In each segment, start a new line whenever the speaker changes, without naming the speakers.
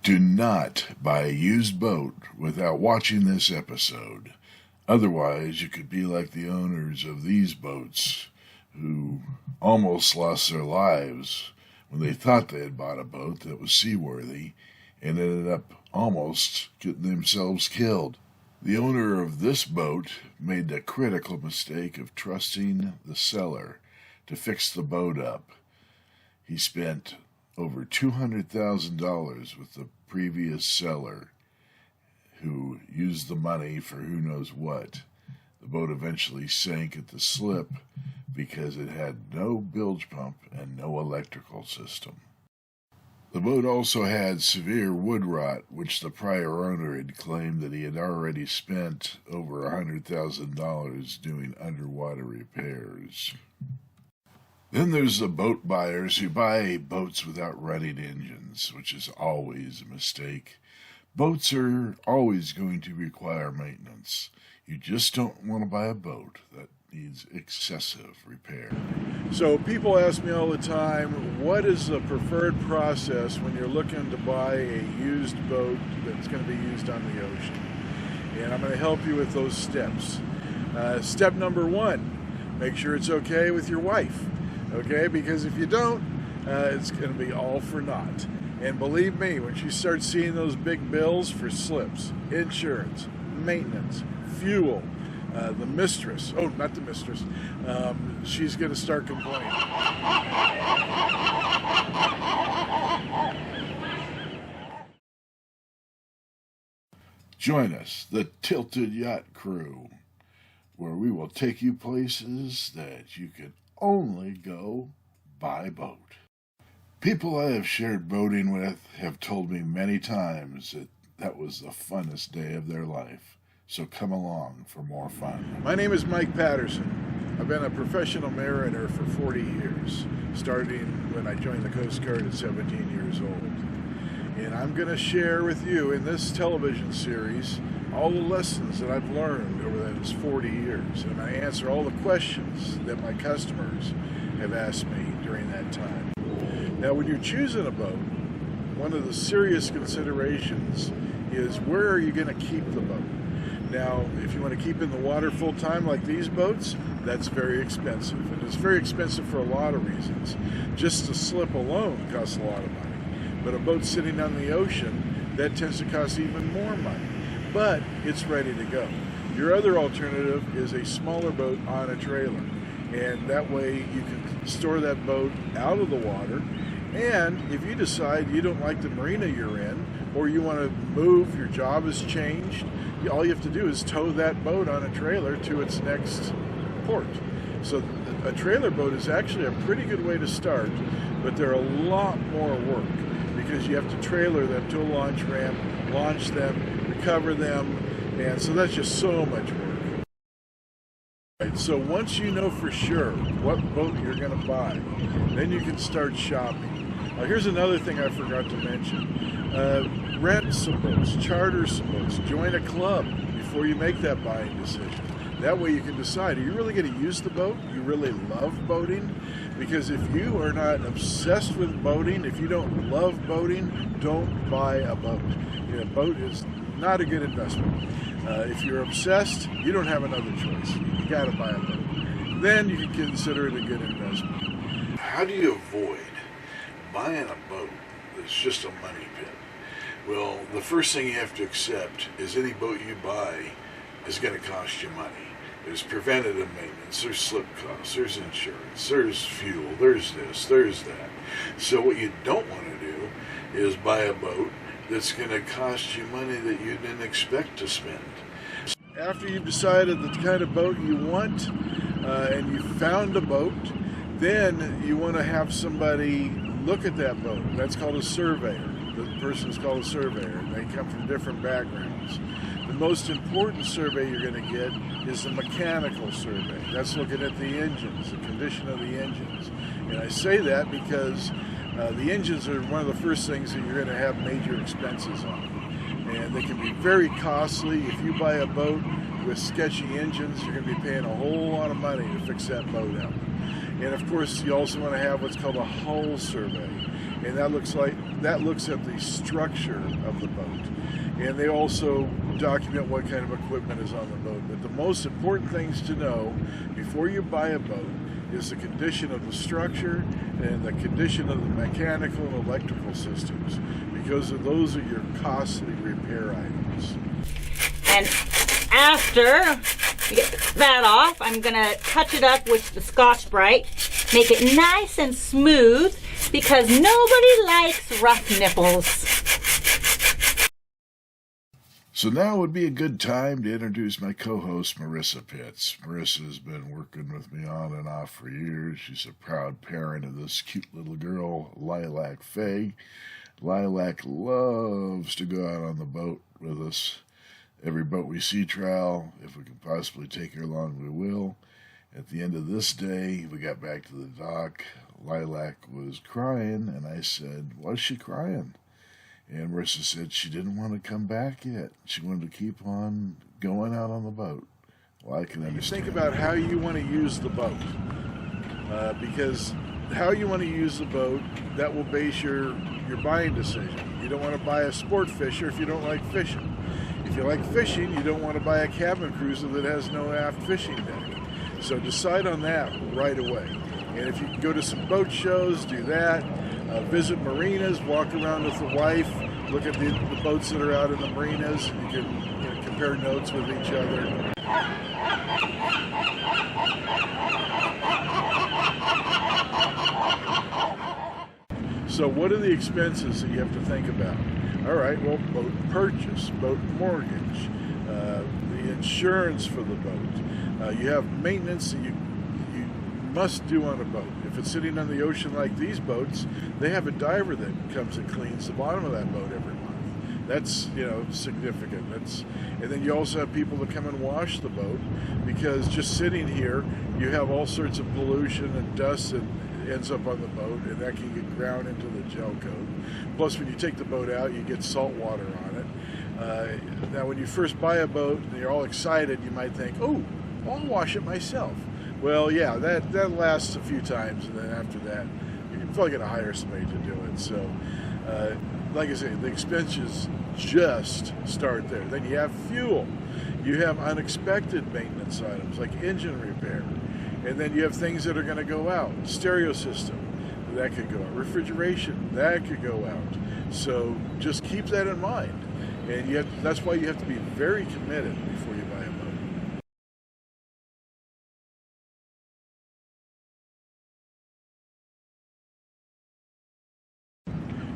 Do not buy a used boat without watching this episode. Otherwise, you could be like the owners of these boats who almost lost their lives when they thought they had bought a boat that was seaworthy and ended up almost getting themselves killed. The owner of this boat made the critical mistake of trusting the seller to fix the boat up. He spent over $200,000 with the previous seller, who used the money for who knows what. The boat eventually sank at the slip because it had no bilge pump and no electrical system. The boat also had severe wood rot, which the prior owner had claimed that he had already spent over $100,000 doing underwater repairs. Then there's the boat buyers who buy boats without running engines, which is always a mistake. Boats are always going to require maintenance. You just don't want to buy a boat that needs excessive repair. So people ask me all the time, what is the preferred process when you're looking to buy a used boat that's going to be used on the ocean? And I'm going to help you with those steps. Step number one, make sure it's okay with your wife. Okay, because if you don't, it's going to be all for naught. And believe me, when she starts seeing those big bills for slips, insurance, maintenance, fuel, the mistress, oh, not the mistress, she's going to start complaining. Join us, the Tilted Yacht Crew, where we will take you places that you can only go by boat. People I have shared boating with have told me many times that was the funnest day of their life. So come along for more fun. My name is Mike Patterson. I've been a professional mariner for 40 years, starting when I joined the Coast Guard at 17 years old. And I'm going to share with you in this television series all the lessons that I've learned over those 40 years. And I answer all the questions that my customers have asked me during that time. Now, when you're choosing a boat, one of the serious considerations is where are you going to keep the boat? Now, if you want to keep in the water full time like these boats, that's very expensive. And it's very expensive for a lot of reasons. Just the slip alone costs a lot of money. But a boat sitting on the ocean, that tends to cost even more money. But it's ready to go. Your other alternative is a smaller boat on a trailer. And that way you can store that boat out of the water. And if you decide you don't like the marina you're in, or you want to move, your job has changed, all you have to do is tow that boat on a trailer to its next port. So a trailer boat is actually a pretty good way to start, but they're a lot more work because you have to trailer them to a launch ramp, launch them, recover them, and so that's just so much work. Right, so once you know for sure what boat you're going to buy, then you can start shopping. Now here's another thing I forgot to mention. Rent some boats, charter some boats, join a club before you make that buying decision. That way you can decide, are you really going to use the boat? You really love boating? Because if you are not obsessed with boating, if you don't love boating, don't buy a boat. A boat is not a good investment. If you're obsessed, you don't have another choice. You got to buy a boat. Then you can consider it a good investment. How do you avoid buying a boat that's just a money pit? Well, the first thing you have to accept is any boat you buy is going to cost you money. There's preventative maintenance, there's slip costs, there's insurance, there's fuel, there's this, there's that. So what you don't want to do is buy a boat that's going to cost you money that you didn't expect to spend. After you've decided the kind of boat you want and you found a boat, then you want to have somebody look at that boat. That's called a surveyor. The person is called a surveyor. They come from different backgrounds. The most important survey you're going to get is the mechanical survey. That's looking at the engines, the condition of the engines. And I say that because the engines are one of the first things that you're going to have major expenses on. And they can be very costly. If you buy a boat with sketchy engines, you're going to be paying a whole lot of money to fix that boat up. And of course, you also want to have what's called a hull survey. and that looks at the structure of the boat. And they also document what kind of equipment is on the boat. But the most important things to know before you buy a boat is the condition of the structure and the condition of the mechanical and electrical systems, because those are your costly repair items.
And after you get that off, I'm gonna touch it up with the Scotch-Brite, make it nice and smooth, because nobody likes rough nipples.
So now would be a good time to introduce my co-host, Marissa Pitts. Marissa's been working with me on and off for years. She's a proud parent of this cute little girl, Lilac Faye. Lilac loves to go out on the boat with us. Every boat we sea trial, if we can possibly take her along, we will. At the end of this day, we got back to the dock. Lilac was crying, and I said, "Why is she crying?" And Marissa said she didn't want to come back yet. She wanted to keep on going out on the boat. Well, I can understand. Think about how you want to use the boat. Because how you want to use the boat, that will base your buying decision. You don't want to buy a sport fisher if you don't like fishing. If you like fishing, you don't want to buy a cabin cruiser that has no aft fishing deck. So decide on that right away. And if you can go to some boat shows, do that. Visit marinas, walk around with the wife, look at the boats that are out in the marinas. You can compare notes with each other. So what are the expenses that you have to think about? All right, well, boat purchase, boat mortgage, the insurance for the boat. You have maintenance that you must do on a boat. If it's sitting on the ocean like these boats, they have a diver that comes and cleans the bottom of that boat every month. That's, significant. And then you also have people that come and wash the boat, because just sitting here, you have all sorts of pollution and dust that ends up on the boat, and that can get ground into the gel coat. Plus, when you take the boat out, you get salt water on it. Now, when you first buy a boat and you're all excited, you might think, "Oh, I'll wash it myself." Well, yeah, that lasts a few times, and then after that, you're probably going to hire somebody to do it. So, like I say, the expenses just start there. Then you have fuel. You have unexpected maintenance items like engine repair. And then you have things that are going to go out. Stereo system, that could go out. Refrigeration, that could go out. So just keep that in mind. And that's why you have to be very committed before you buy a boat.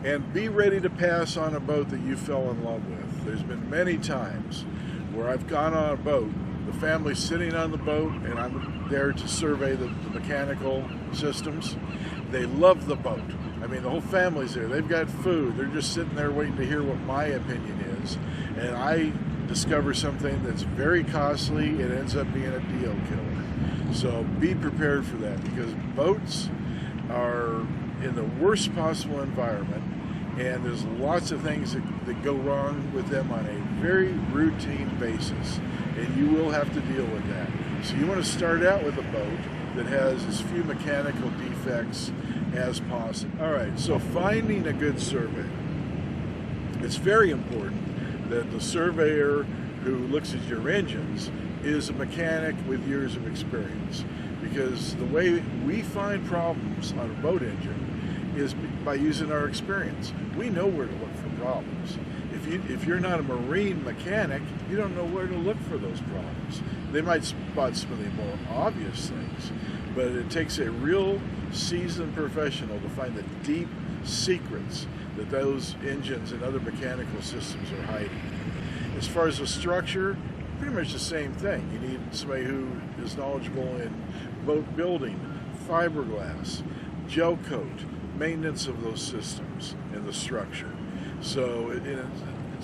And be ready to pass on a boat that you fell in love with. There's been many times where I've gone on a boat, the family's sitting on the boat, and I'm there to survey the mechanical systems. They love the boat. I mean, the whole family's there. They've got food. They're just sitting there waiting to hear what my opinion is. And I discover something that's very costly. It ends up being a deal killer. So be prepared for that, because boats are in the worst possible environment, and there's lots of things that go wrong with them on a very routine basis, and you will have to deal with that. So you want to start out with a boat that has as few mechanical defects as possible. All right, so finding a good surveyor. It's very important that the surveyor who looks at your engines is a mechanic with years of experience, because the way we find problems on a boat engine is by using our experience. We know where to look for problems. If you're not a marine mechanic, you don't know where to look for those problems. They might spot some of the more obvious things, but it takes a real seasoned professional to find the deep secrets that those engines and other mechanical systems are hiding. As far as the structure, pretty much the same thing. You need somebody who is knowledgeable in boat building, fiberglass, gel coat, maintenance of those systems and the structure. So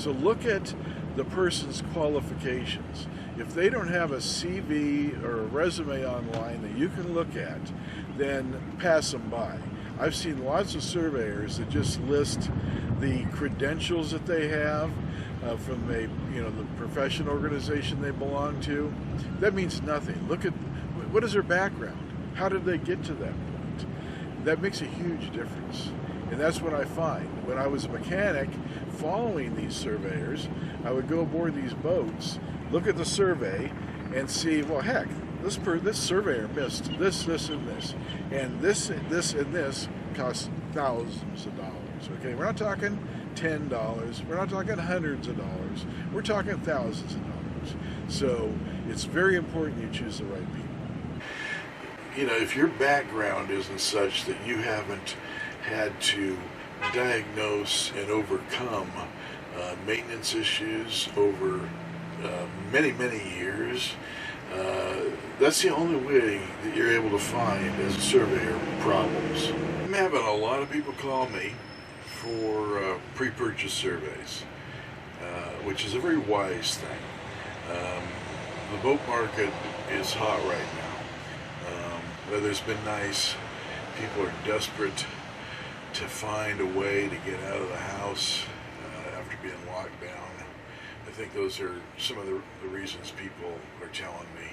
look at the person's qualifications. If they don't have a CV or a resume online that you can look at, then pass them by. I've seen lots of surveyors that just list the credentials that they have from the profession organization they belong to. That means nothing. Look at what is their background. How did they get to that point? That makes a huge difference. And that's what I find. When I was a mechanic following these surveyors, I would go aboard these boats, look at the survey, and see, well, heck, this surveyor missed this, and this. And this, and this costs thousands of dollars. Okay, we're not talking $10, we're not talking hundreds of dollars, we're talking thousands of dollars. So it's very important you choose the right people. You know, if your background isn't such that you haven't had to diagnose and overcome maintenance issues over many years, that's the only way that you're able to find, as a surveyor, problems. I'm having a lot of people call me for pre-purchase surveys, which is a very wise thing. The boat market is hot right now. Weather's been nice. People are desperate to find a way to get out of the house after being locked down. I think those are some of the reasons people are telling me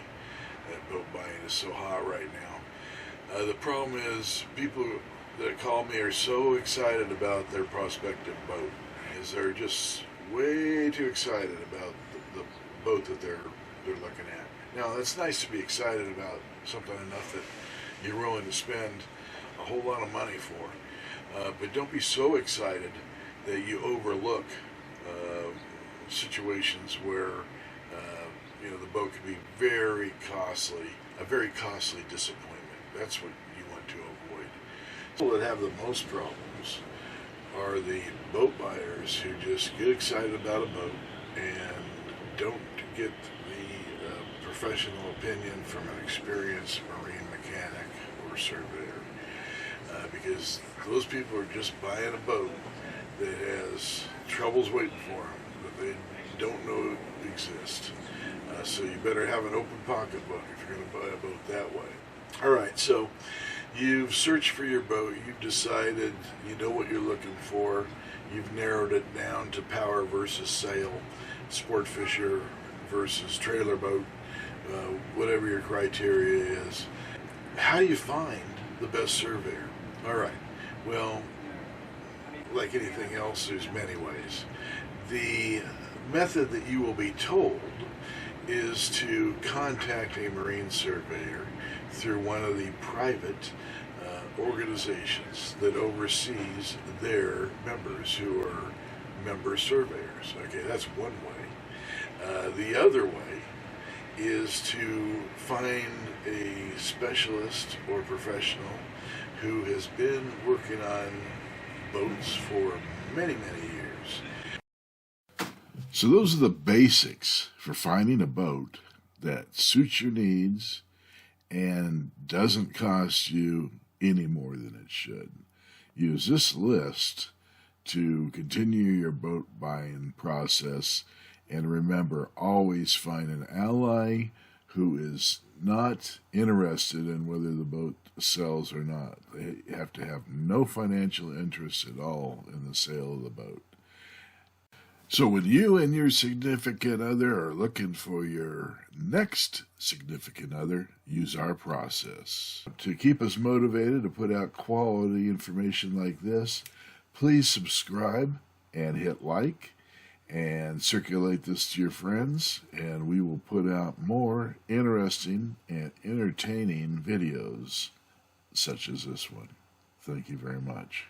that boat buying is so hot right now. The problem is people that call me are so excited about their prospective boat, is they're just way too excited about the boat that they're looking at. Now, it's nice to be excited about something enough that you're willing to spend a whole lot of money for. But don't be so excited that you overlook situations where the boat could be very costly, a very costly disappointment. That's what you want to avoid. People that have the most problems are the boat buyers who just get excited about a boat and don't get the professional opinion from an experienced marine mechanic or surveyor. Because those people are just buying a boat that has troubles waiting for them that they don't know exist. So you better have an open pocketbook if you're going to buy a boat that way. All right, so you've searched for your boat, you've decided you know what you're looking for, you've narrowed it down to power versus sail, sport fisher versus trailer boat, whatever your criteria is. How do you find the best surveyor? All right, well, like anything else, there's many ways. The method that you will be told is to contact a marine surveyor through one of the private organizations that oversees their members who are member surveyors. Okay, that's one way. The other way is to find a specialist or professional who has been working on boats for many years. So those are the basics for finding a boat that suits your needs and doesn't cost you any more than it should. Use this list to continue your boat buying process, and remember, always find an ally who is not interested in whether the boat sells or not. They have to have no financial interest at all in the sale of the boat. So when you and your significant other are looking for your next significant other, use our process. To keep us motivated to put out quality information like this, please subscribe and hit like and circulate this to your friends, and we will put out more interesting and entertaining videos such as this one. Thank you very much.